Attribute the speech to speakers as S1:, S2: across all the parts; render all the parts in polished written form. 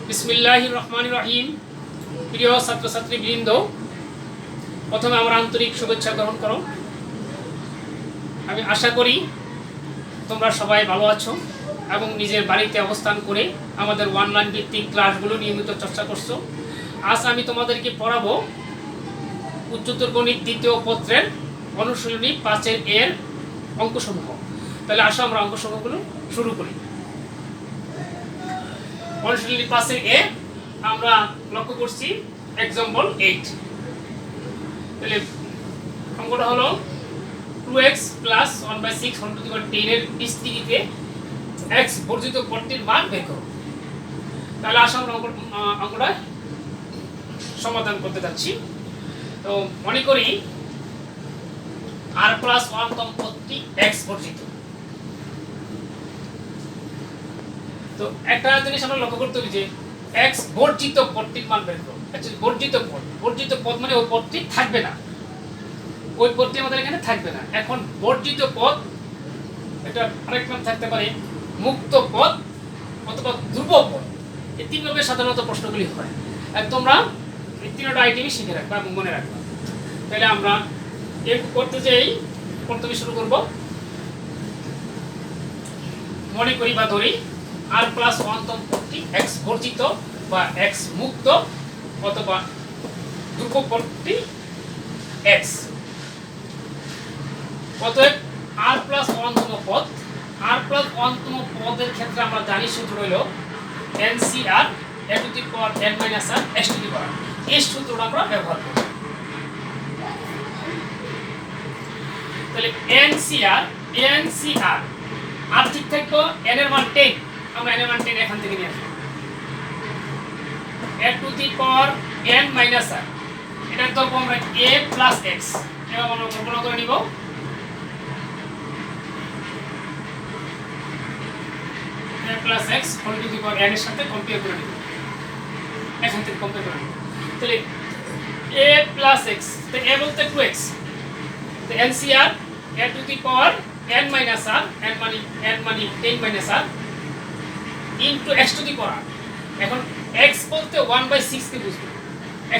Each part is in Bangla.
S1: বিসমিল্লাহির রহমানির রহিম। প্রিয় ছাত্রছাত্রীবৃন্দ, প্রথমে আমার আন্তরিক শুভেচ্ছা গ্রহণ করো। আমি আশা করি তোমরা সবাই ভালো আছো এবং নিজের বাড়িতে অবস্থান করে আমাদের অনলাইন ভিত্তিক ক্লাসগুলো নিয়মিত চর্চা করছো। আজ আমি তোমাদেরকে পড়াবো উচ্চতর গণিত দ্বিতীয় পত্রের অনুশীলনী 5 এর অঙ্কসমূহ। তাহলে আসো আমরা অঙ্কসমূহগুলো শুরু করি। অনুশীলনী 5 এ আমরা লক্ষ্য করছি এক্সাম্পল 8। তাহলে অঙ্কটা হলো 2x + 1/6 10 এর বিস্তৃতিতে x বর্জিত পদটির মান বের করো। তাহলে আসলে আমরা অঙ্কটা সমাধান করতে যাচ্ছি। তো মনে করি r + 1 তম পদটি x বর্জিত। তো একটা জিনিস আমরা লক্ষ্য করতে হবে যে x বর্জিত পদটির মান বের করো। আচ্ছা, বর্জিত পদ মানে ওই পদটি থাকবে না, ওই পদটি আমাদের এখানে থাকবে না। এখন বর্জিত পদ এটা আরেক নাম থাকতে পারে মুক্ত পদ অথবা ধ্রুব পদ। এই তিনভাবে সাধারণত প্রশ্নগুলি হয়, আর তোমরা এই তিনটা আইটেমই শিখে রাখবা এবং মনে রাখবা। তাহলে আমরা এর করতে যাই, প্রথমে শুরু করব। মনে করি বা ধরি r + 1 তম পদটি x বর্জিত বা x মুক্ত অথবা ধ্রুব পদটি x। অতএব r + 1 তম পদ, r + 1 তম পদের ক্ষেত্রে আমরা জানি সূত্র হলো NCR n to the power n - r x to the power. এই সূত্রটা আমরা ব্যবহার করব। তাহলে NCR আর ঠিক থাকবো n এর মান 10। আমরা n এর মান 10 এখান থেকে নিয়ে আসব। n to the power n - r এটা ধরবো আমরা a + x। এবার আমরা কল্পনা করে নিব a + x whole to the power n এর সাথে কম্পেয়ার করে নিব, এখান থেকে কম্পেয়ার করে নিব। তাহলে a + x, তো a বলতে 2x, তো NCR n to the power n - r, n মানে 10 - r into x to the power. এখন x বলতে 1/6 কে বুঝবো,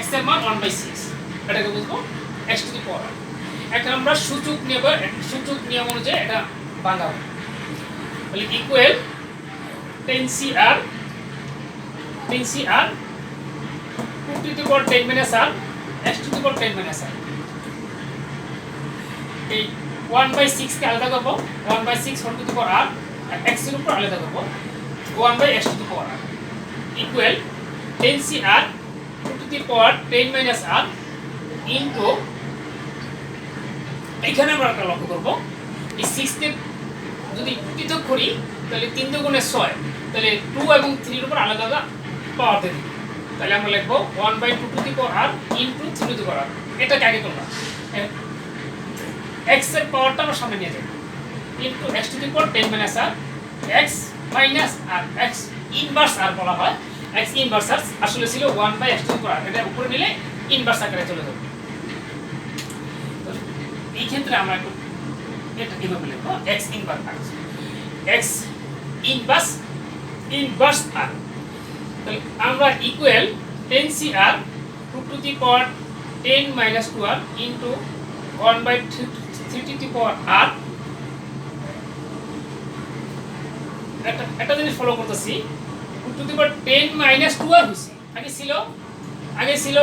S1: x এর মান 1/6, এটাকে বুঝবো x টু দি পাওয়ার। এখন আমরা সূচক নিয়ম অনুযায়ী এটা ভাঙাবো। তাহলে equal 10CR 2 to the power 10 - r x to the power 10 - r। এই 1/6 কে আলাদা করব, 1/6 whole to the power r, আর x এর উপর আলাদা করব 1/x to the power r equal 10CR 2 to the power 10 - r into, এখানে আমরা একটা লক্ষ্য করব এই 6 কে যদি পৃথক করি তাহলে 3 দুগুণে 6, তাহলে 2 এবং 3 এর উপর আলাদা আলাদা পাওয়ার দেব। তাহলে আমরা লিখব 1/2 two the power r into 3 two the power r। এটাকে আগে করলাম, x এর পাওয়ারটা আমরা সামনে নিয়ে যাব into x to the power 10 - r x minus r, x inverse r বলা হয়। x ইনভার্স r আসলে ছিল 1/x to the power r, এটা উপরে নিলে ইনভার্স আকারে চলে যাবে। তো এই ক্ষেত্রে আমরা একটু এটা কিভাবে লিখব, x inverse r, x inverse r। তাহলে আমরা equal 10CR 2 to the power 10 - 2r into 1/3 two the power r। একটা জিনিস ফলো করতেছি, 2 টু দি পাওয়ার 10 - 2r হইছে, আগে ছিল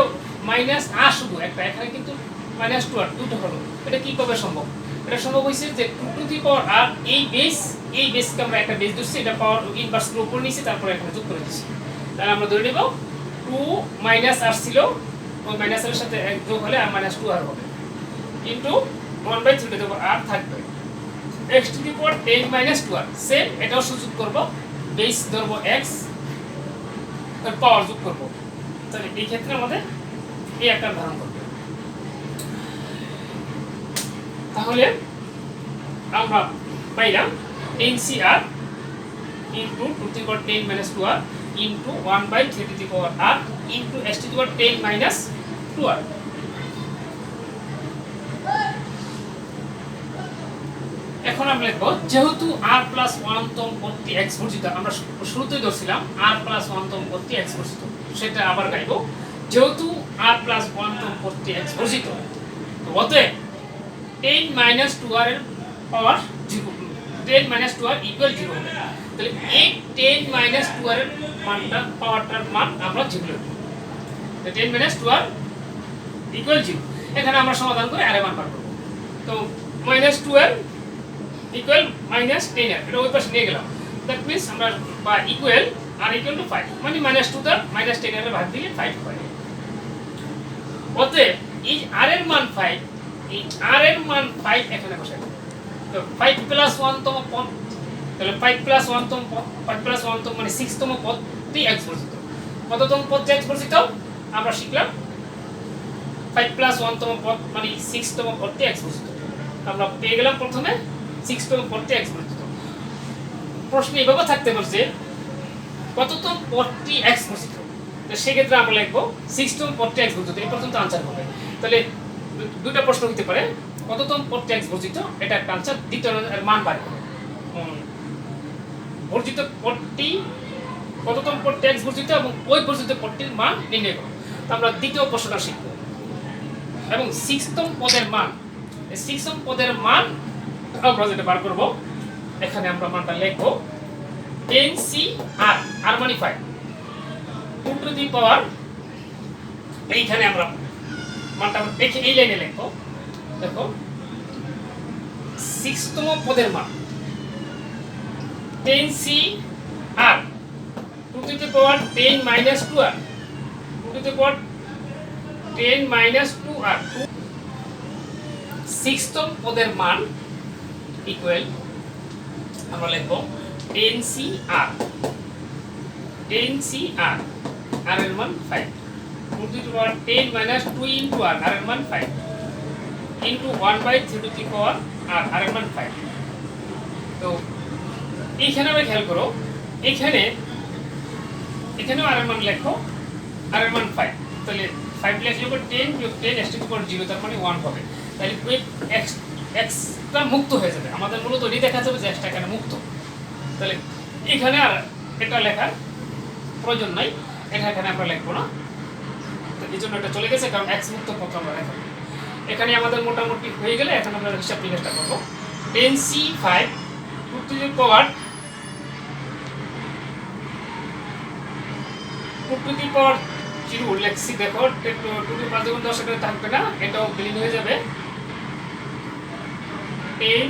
S1: মাইনাস r শুধু একটা, এখানে কিন্তু -2r দুটো হলো। এটা কিভাবে সম্ভব? এটা সম্ভব হইছে যে 2 টু দি পাওয়ার r এই বেসকে আমরা একটা বেস ধরছি, এটা পাওয়ার ইনভার্স এর উপর নিয়েছি, তারপর এখানে যোগ করে দিয়েছি। তাহলে আমরা ধরে নেব 2 - r ছিল, ওই মাইনাস এর সাথে যোগ হলে আর -2r হবে into 1/3 two the power r থাকবে x to the power 10 - 2r। Same এটাও সুযোগ করব, বেস ধরব x, এর পাওয়ার যোগ করব। তাহলে এই ক্ষেত্রে আমাদের এই একটা ধারণ করবে। তাহলে আমরা পাইলাম NCR into 2 to the power 10 - 2r into 1/3 two the power r into x to the power 10 - 2r। এখন আমরা লিখবো যেহেতু r+1 তম পদটি x বর্জিত, আমরা শুরুতেই ধরছিলাম r+1 তম পদটি x বর্জিত, সেটা আবার গাইবো যেহেতু r+1 তম পদটি x বর্জিত, তো অতএব 10 - 2r এর পাওয়ার 0, 10 - 2r = 0 হবে। তাহলে এই 10 - 2r এর মানটা, পাওয়ারটার মান আমরা 0 লিখব। তো 10 - 2r = 0। এখানে আমরা সমাধান করে r এর মান বার করব। তো -2r = -10r, এটা ওই পাশে নিয়ে গেলাম। দ্যাট মিন্স আমরা বা ইকুয়াল r = 5, মানে -2 দ্বারা -10r এর ভাগ দিলে 5 হয়। অতএব এই r এর মান 5, এই r এর মান 5 এখানে বসাই দেব। তো 5 + 1 তম পদ, তাহলে 5 + 1 তম পদ, 5 + 1 তম মানে 6 তম পদটি x বর্জিত। কততম পদ x বর্জিত আমরা শিখলাম, 5 + 1 তম পদ মানে 6 তম পদটি x বর্জিত। আমরা পেয়ে গেলাম প্রথমে 6 তম পদটি x বর্জিত। প্রশ্ন এভাবে থাকতে পারে কততম পদটি x বর্জিত, তো সেক্ষেত্রে আমরা লিখব 6 তম পদটি x বর্জিত, এই পর্যন্ত আনসার হবে। তাহলে দুটো প্রশ্ন হতে পারে, কততম পদটি x বর্জিত, এটা একটা আনসার, দ্বিতীয় এর মান বার করব। বর্জিত পদটি, কততম পদটি x বর্জিত এবং ওই বর্জিত পদটির মান নির্ণয় করব। তো আমরা দ্বিতীয় প্রশ্নটা শিখব এবং 6তম পদের মান, এই 6তম পদের মান আমরা যেটা বার করব, এখানে আমরা মানটা লিখব 10cr, r মানে 5, 2 টু দি পাওয়ার, এইখানে আমরা মানটা দেখে এই লাইনে লিখব। দেখো 6তম পদের মান 10cr, 2 to the power 10 - 2r, 2 to the power 10 - 2r, 6তম পদের মান ইকুয়াল আমরা লিখব 10cr, 10cr, r এর মান 5, 2 to the power 10 - 2 * r, r এর মান 5, into 1/3 two the power r, r এর মান 5। তো এইখানে আমরা খেয়াল করো, এখানেও r এর মান লেখো, r এর মান 5, তাহলে 5 লিখলে পর 10 + 10 x টু দি 0, তার মানে 1 হবে। তাহলে ওই x টা মুক্ত হয়ে যাবে, আমাদের মূলত এটাই দেখা যাবে যে x টা এখানে মুক্ত। তাহলে এখানে আর এটা লেখার প্রয়োজন নাই, এটা এখানে আমরা লিখব না, তো এই জন্য এটা চলে গেছে, কারণ x মুক্ত পদ আমরা লেখা। এখানে আমাদের মোটামুটি হয়ে গেলে এখন আমরা হিসাব নিকাশটা করব। 10c5, 2 টু দি পাওয়ার 0 লেখছি। দেখো 2 টু দি পাওয়ার 10 এটা থাকবে না, এটাও বিলীন হয়ে যাবে। 10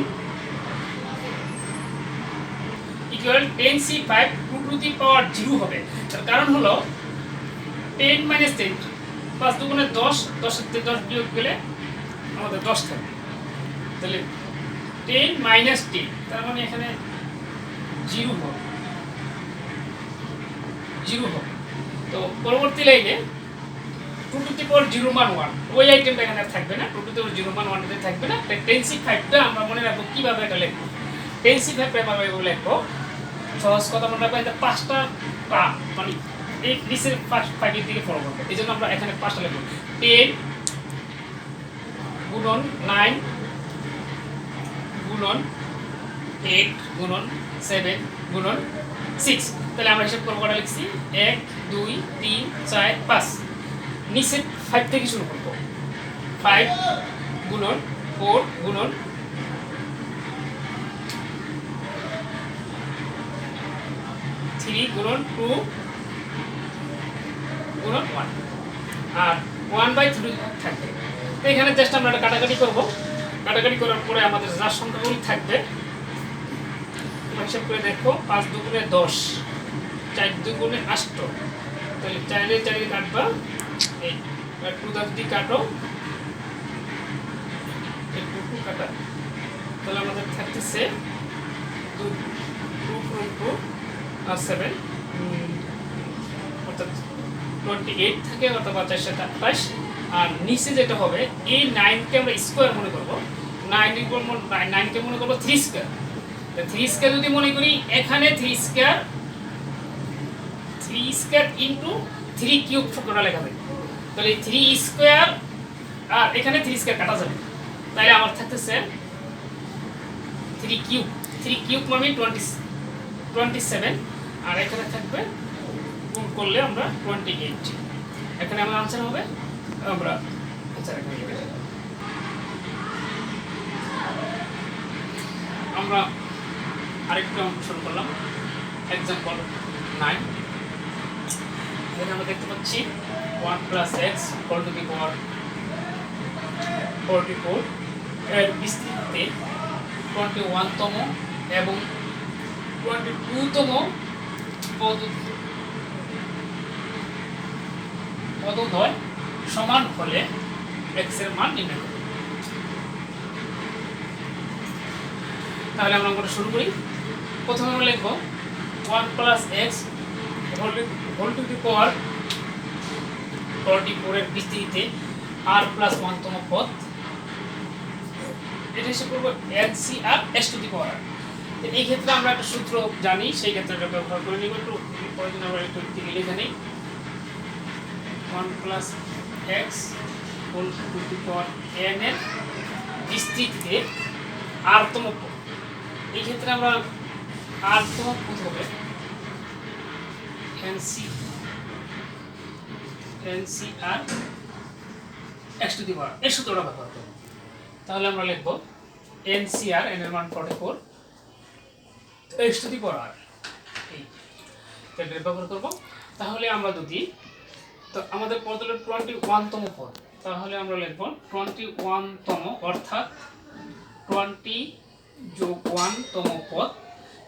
S1: = 10c5, 2 টু দি পাওয়ার 0 হবে। তার কারণ হলো 10 - 10, 5 × 2 = 10, 10 থেকে 10 বিয়োগ গেলে আমাদের 10 থাকবে। তাহলে 10 - 10, তার মানে এখানে 0 হবে, 0 হবে। তো পরবর্তী লাইনে 2 টু দি পাওয়ার 0 মান 1, ওই আইটেমটা এখানে থাকবে না, 2 টু দি পাওয়ার 0 মান 1 তে থাকবে না। 10c5টা আমরা মনে রাখবো কিভাবে এটা লিখব। 10c5 পেপার ভাবে লিখবো, সহজ কথা মনে রাখবো, এটা 5টা পা, মানে এই নিচের 5 এর দিকে ফলো করবে, এইজন্য আমরা এখানে 5টা লিখব। 10 × 9 × 8 × 7 × 6, তাহলে আমরা হিসাব করব, কটা লিখছি 1 2 3 4 5, নিচে 5 থেকে শুরু করব। 5 × 4 × 3 × 2 × 1, আর 1/3 থাকবে। তো এখানে জাস্ট আমরা এটা কাটাকাটি করব, কাটাকাটি করার পরে আমাদের যা সংখ্যাগুলো থাকবে হিসাব করে দেখো, 5 × 2 = 10, 4 × 2 = 8, তাহলে 4 এর 4 কাটবা, এই 2 দ্বারা যদি কাটো, এই 2 কাটা, তাহলে আমাদের থাকতেছে 2 × 2 আর 7, অর্থাৎ 28 থাকে, অথবা 4 × 7 = 28। আর নিচে যেটা হবে, এই 9 কে আমরা স্কয়ার মনে করব, 9 কে মনে করব 3 স্কয়ার। 3 স্কয়ার যদি মনে করি, এখানে 3 স্কয়ার ইনটু 3 কিউব সূত্রটা লেখা যায়। তাহলে 3 স্কয়ার আর এখানে 3 স্কয়ার কাটা যাবে, তাহলে আমার থাকতেছে থ্রি কিউব মানে 27, আর এখানে থাকবে গুণ করলে আমরা 28। এখানে আমার আনসার হবে, আমরা আনসার এখানে লিখে দেব। আমরা আরেকটা অঙ্ক শুরু করলাম, এক্সাম্পল 9। এখানে আমরা দেখতে পাচ্ছি 1 + x হোল টু দি পাওয়ার 44 এর বিস্তৃতিতে 21তম এবং 22তম পদদ্বয় সমান হলে x এর মান নির্ণয় করব। তাহলে আমরা অঙ্কটা শুরু করি। প্রথমে আমরা লিখব 1 + x হোল টু দি পাওয়ার 44 এর বিস্তৃতিতে r + 1তম পদ, এটা হিসেবে করব NCR s two the power r। এই ক্ষেত্রে আমরা একটা সূত্র জানি, সেই ক্ষেত্রে এটা ব্যবহার করে নিব। একটু প্রয়োজন আমরা একটু লিখে নিই। 1 + x whole to the power n এর বিস্তৃতিতে r তম পদ। এই ক্ষেত্রে আমরা r তম পদ হবে NCR x to the power, এই সূত্রটা ব্যবহার করব। তাহলে আমরা লিখব NCR n এর মান 44 x to the power r, এই ব্যবহার করব। তাহলে আমরা যদি, তো আমাদের পদ হলো 21তম পদ, তাহলে আমরা লিখব 21তম, অর্থাৎ 20 যোগ 1তম পদ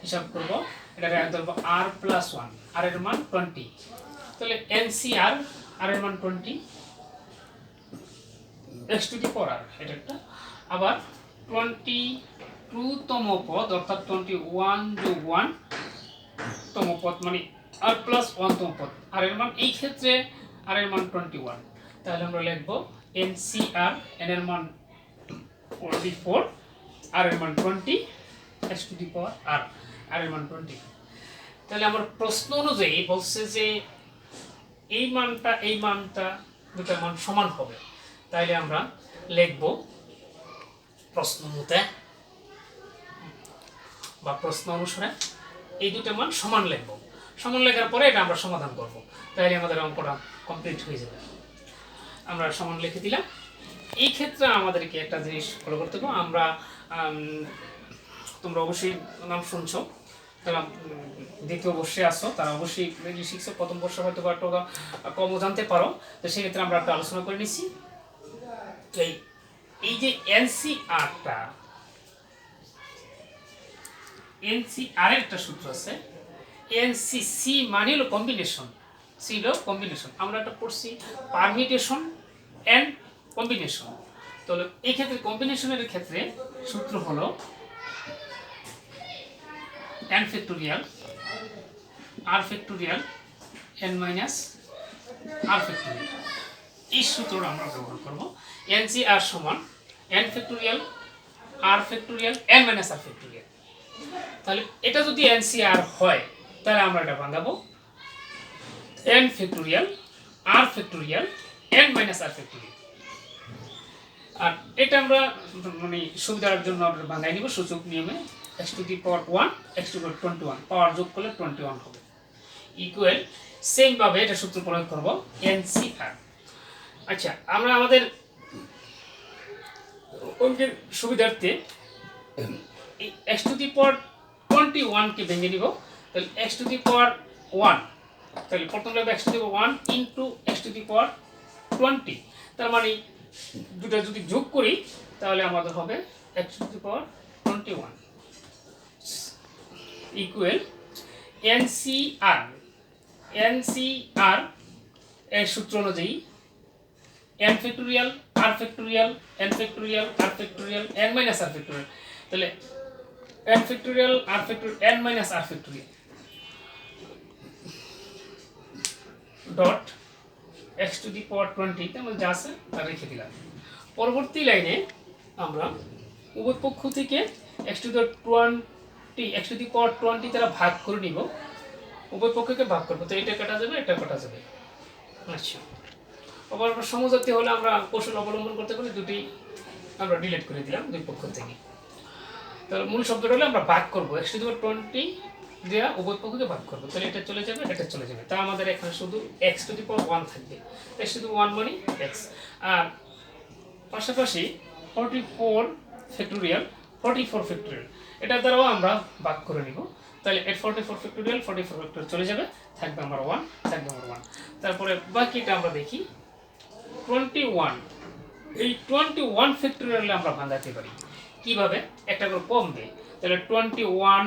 S1: হিসাব করব। এটাকে ধরব r + 1, r এর মান 20। তাহলে NCR r এর মান 20 x to the power r, এটা একটা। আবার 22তম পদ, অর্থাৎ 21 যোগ 1তম পদ মানে r + 1তম পদ, r এর মান, এই ক্ষেত্রে r এর মান 21। তাহলে আমরা লিখব NCR n এর মান 44, r এর মান 20 x to the power r, r এর মান 20। তাহলে আমার প্রশ্ন অনুযায়ী বলছে যে এই মানটা দুটো মান সমান হবে। তাইলে আমরা লিখব প্রশ্ন মতে বা প্রশ্ন অনুসারে এই দুটো মান সমান লিখব। সমান লেখার পরে এটা আমরা সমাধান করব, তাইলে আমাদের অঙ্কটা কমপ্লিট হয়ে যাবে। আমরা সমান লিখে দিলাম। এই ক্ষেত্রে আমাদেরকে একটা জিনিস ফলো করতে হবে। আমরা তোমরা অবশ্যই নাম শুনছো, তারা দ্বিতীয় বর্ষে আসো, তারা অবশ্যই শিখছো। প্রথম বর্ষে হয়তো বা একটু কমও জানতে পারো, তো সেক্ষেত্রে আমরা একটা আলোচনা করে নিচ্ছি। এই যে NCR এর একটা সূত্র আছে, NCC মানে হলো কম্বিনেশন, সি হলো কম্বিনেশন। আমরা একটা পড়ছি পারমিটেশন এন্ড কম্বিনেশন। তো এই ক্ষেত্রে কম্বিনেশনের ক্ষেত্রে সূত্র হলো n factorial r factorial n minus r factorial. এই সূত্রটা আমরা ব্যবহার করব। NCR সমান n factorial r factorial n minus r factorial. তাহলে এটা যদি NCR হয়, তাহলে আমরা এটা ভাঙাবো n factorial r factorial n minus r factorial. আর এটা আমরা মানে সুবিধার জন্য আমরা ভাঙাই নিব সূচক নিয়মে। x to the power 1 x to the power 21, power যোগ করলে 21 হবে, ইকুয়াল সেম ভাবে এটা সূত্র প্রয়োগ করব NCR। আচ্ছা, আমরা আমাদের অঙ্কের সুবিধার্থে এই x টু দি পাওয়ার 21 কে ভেঙে নিব। তাহলে x টু দি পাওয়ার 1, তাহলে প্রথম লিখব x to the power 1 into x to the power 20। তার মানে দুটো যদি যোগ করি তাহলে আমাদের হবে x to the power 21 equal NCR এর সূত্র অনুযায়ী n factorial r factorial n factorial r factorial n minus r factorial. তাহলে n factorial r factorial n minus r factorial dot x to the power 20 তে আমরা যা আছে তা রেখে দিলাম। পরবর্তী লাইনে আমরা উভয় পক্ষ থেকে x টু দি পাওয়ার 20 দ্বারা ভাগ করে নিব, উভয় পক্ষকে ভাগ করব। তো এটা কাটা যাবে, এটা কাটা যাবে। আচ্ছা, আবার সমজাতি হলে আমরা কৌশল অবলম্বন করতে পারি, দুটি আমরা ডিলিট করে দিলাম দুই পক্ষ থেকে। তাহলে মূল শব্দটা হলে আমরা ভাগ করবো, x টু দি পাওয়ার 20 দেওয়া উভয় পক্ষকে ভাগ করবো, তাহলে এটা চলে যাবে, এটা চলে যাবে। তা আমাদের এখানে শুধু x টু দি পাওয়ার 1 থাকবে, x টু দি 1 মানে x। আর পাশাপাশি 44 ফ্যাক্টোরিয়াল 44 ফ্যাক্টোরিয়াল এটার দ্বারাও আমরা ভাগ করে নিব, তাহলে 44 ফ্যাক্টোরিয়াল 44 ফ্যাক্টোরিয়াল চলে যাবে, থাকবে আমার 1, থাকবে আমার 1। তারপরে বাকিটা আমরা দেখি 21, এই 21 ফ্যাক্টোরিয়ালে আমরা ভাঙাতে পারি কিভাবে, একটা করে কমবে, তাহলে 21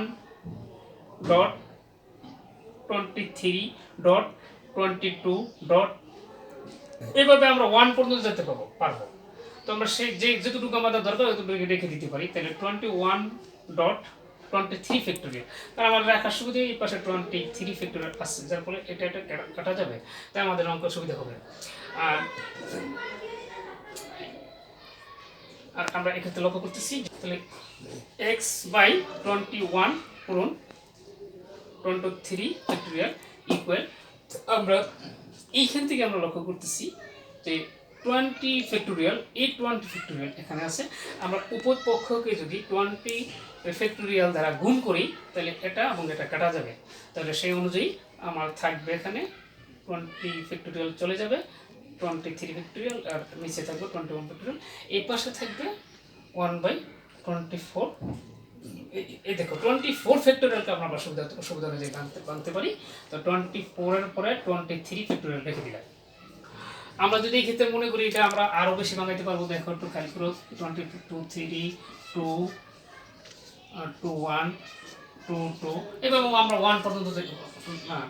S1: ডট 23 ডট 22 ডট এভাবে আমরা 1 পর্যন্ত যেতে পারবো। তো আমরা সেই যেটুকু আমাদের দরকার ততটুকু রেখে দিতে পারি, তাহলে 21 ডট 23 ফ্যাক্টোরিয়াল, কারণ আমাদের রাখার সুবিধা এই পাশে 23 ফ্যাক্টোরিয়াল আসছে, যার ফলে এটা কাটা যাবে, তাই আমাদের অঙ্ক সুবিধা হবে। আর আমরা এক্ষেত্রে লক্ষ্য করতেছি, তাহলে x বাই 21 পূরণ 23 ফ্যাক্টোরিয়াল ইকুয়াল, আমরা এইখান থেকে আমরা লক্ষ্য করতেছি যে 20 ফ্যাক্টোরিয়াল, এই 20 ফ্যাক্টোরিয়াল এখানে আছে, আমরা উভয় পক্ষকে যদি 20 ফ্যাক্টোরিয়াল দ্বারা গুণ করি তাহলে এটা এবং এটা কাটা যাবে, তাহলে সেই অনুযায়ী আমার থাকবে এখানে 20 ফ্যাক্টোরিয়াল চলে যাবে, 23 ফ্যাক্টোরিয়াল আর নিচে থাকবে 21 ফ্যাক্টোরিয়াল, এই পাশে থাকবে 1/24। এই দেখো 24 ফ্যাক্টোরিয়ালকে আমরা সুবিধা অনুযায়ী বানতে পারি, তো 24 এর পরে 23 ফ্যাক্টোরিয়াল রেখে দিলাম। আমরা যদি এই ক্ষেত্রে মনে করি এটা আমরা আরও বেশি বানাইতে পারবো, দেখো একটু খালি করে 22 3 2 2 1 2 2 এবং আমরা 1 পর্যন্ত হ্যাঁ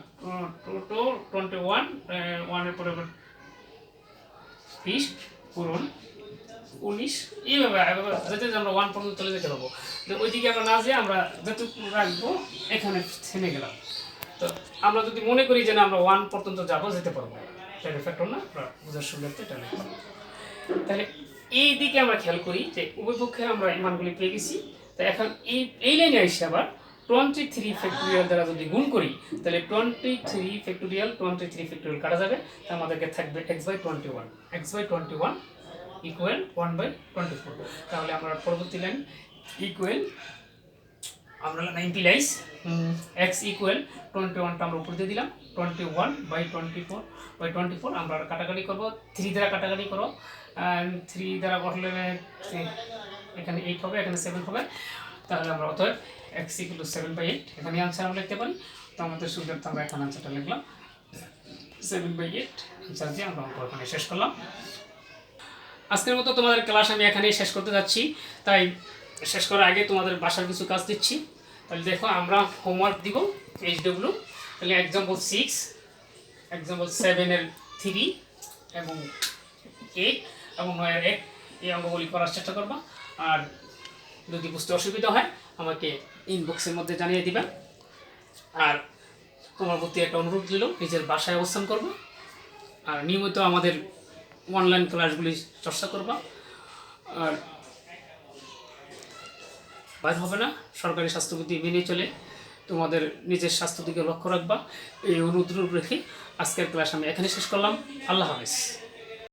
S1: 2 21 1 এর পরে 20 পূরণ 19, এইভাবে যেতে আমরা 1 পর্যন্ত চলে যেতে পারবো, ওইদিকে আমরা না যেয়ে আমরা যেটুকু রাখবো এখানে থেমে গেলাম। তো আমরা যদি মনে করি যে না আমরা 1 পর্যন্ত যাবো, যেতে পারবো, তাহলে ফ্যাক্টর না বুঝার সুবিধার্থে এটা লিখব। তাহলে এই দিকে আমরা খেয়াল করি যে উভয় পক্ষে আমরা এই মানগুলি পেয়ে গেছি, তো এখন এই লাইনে আসছে আবার 23 ফ্যাক্টোরিয়াল দ্বারা যদি গুণ করি তাহলে 23 ফ্যাক্টোরিয়াল কাটা যাবে, তা আমাদেরকে থাকবে x/21 ইকুয়াল 1/24। তাহলে আমরা পরবর্তী লাইন ইকুয়াল আমরা ইমপ্লাইজ x ইকুয়াল 21টা আমরা উপর দিয়ে দিলাম, 21/24 আমরা কাটাকাটি করবো, 3 দ্বারা কাটাকাটি করো, 3 দ্বারা করলে এখানে 8 হবে, এখানে 7 হবে, তাহলে আমরা অতএব x ইকুয়াল 7/8 এখানে আনসার আমরা লিখতে পারি। তো আমাদের সুবিধার্থে আমরা এখানে আনসারটা লিখলাম 7/8, আনসার দিয়ে আমরা অঙ্ক এখানে শেষ করলাম। আজকের মতো তোমাদের ক্লাস আমি এখানেই শেষ করতে যাচ্ছি, তাই শেষ করার আগে তোমাদের বাসার কিছু কাজ দিচ্ছি। তাহলে দেখো আমরা হোমওয়ার্ক দিব HW, তাহলে এক্সাম্পল 6, এক্সাম্পল 7 এর 3 এবং 8 এবং 9 এর 1 এই অঙ্কগুলি করার চেষ্টা করবা। আর যদি বুঝতে অসুবিধা হয় আমাকে ইনবক্সের মধ্যে জানিয়ে দিবা। আর তোমার প্রতি একটা অনুরোধ দিল, নিজের বাসায় অবস্থান করবা আর নিয়মিত আমাদের অনলাইন ক্লাসগুলি চর্চা করবা, আর বাইরে হবে না, সরকারি স্বাস্থ্যবিধি মেনে চলে তোমাদের নিজের স্বাস্থ্য দিকে লক্ষ্য রাখবা, এই অনুরোধ রেখে আজকের ক্লাস আমি এখানে শেষ করলাম। আল্লাহ হাফেজ।